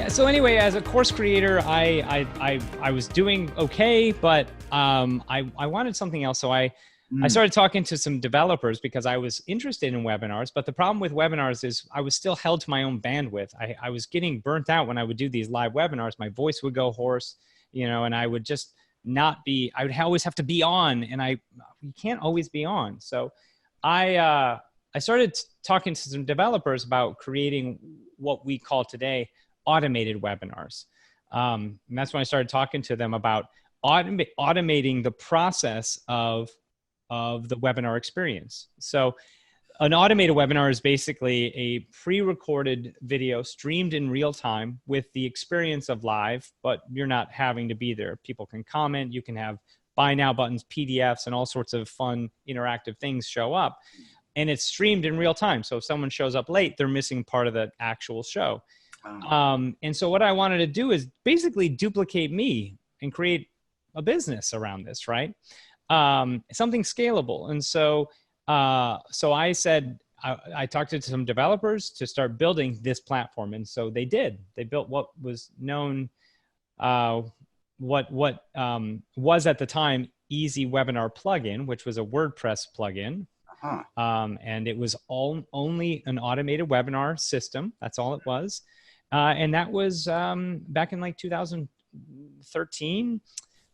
So anyway, as a course creator, I was doing okay, but I wanted something else. So I started talking to some developers because I was interested in webinars. But the problem with webinars is I was still held to my own bandwidth. I was getting burnt out when I would do these live webinars. My voice would go hoarse, and I would just not be. I would always have to be on, and you can't always be on. So I started talking to some developers about creating what we call today automated webinars. And that's when I started talking to them about automating the process of the webinar experience. So an automated webinar is basically a pre-recorded video streamed in real time with the experience of live, but you're not having to be there. People can comment, you can have buy now buttons, PDFs, and all sorts of fun interactive things show up. And it's streamed in real time. So if someone shows up late, they're missing part of the actual show. And so what I wanted to do is basically duplicate me and create a business around this, right? Something scalable. And so I said, I talked to some developers to start building this platform. And so they did. They built what was known, what was at the time EasyWebinar plugin, which was a WordPress plugin. And it was only an automated webinar system. That's all it was. And that was back in like 2013.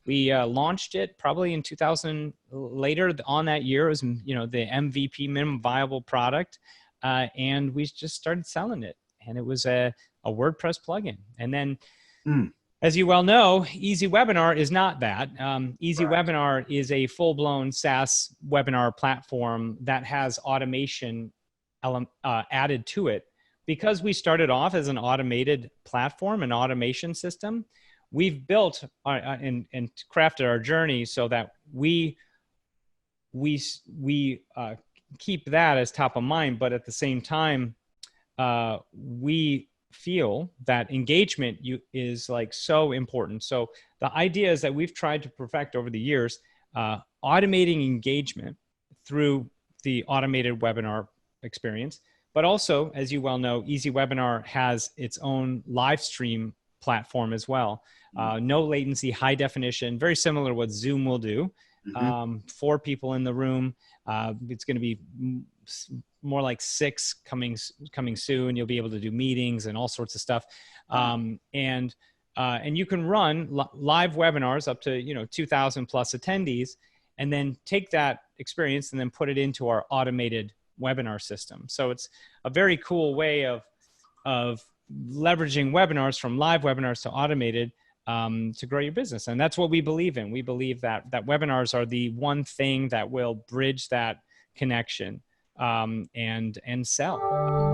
We launched it probably in 2000 later on that year. It was, the MVP, minimum viable product. And we just started selling it. And it was a WordPress plugin. And then, as you well know, EasyWebinar is not that. EasyWebinar is a full-blown SaaS webinar platform that has automation added to it. Because we started off as an automated platform, an automation system, we've built and crafted our journey so that we keep that as top of mind, but at the same time, we feel that engagement is like so important. So the idea is that we've tried to perfect over the years, automating engagement through the automated webinar experience. But also, as you well know, EasyWebinar has its own live stream platform as well. No latency, high definition, very similar to what Zoom will do. 4 people in the room. It's going to be more like 6 coming soon. You'll be able to do meetings and all sorts of stuff. And you can run live webinars up to 2,000 plus attendees, and then take that experience and then put it into our automated webinar system. So it's a very cool way of leveraging webinars from live webinars to automated to grow your business. And that's what we believe in. We believe that webinars are the one thing that will bridge that connection and sell.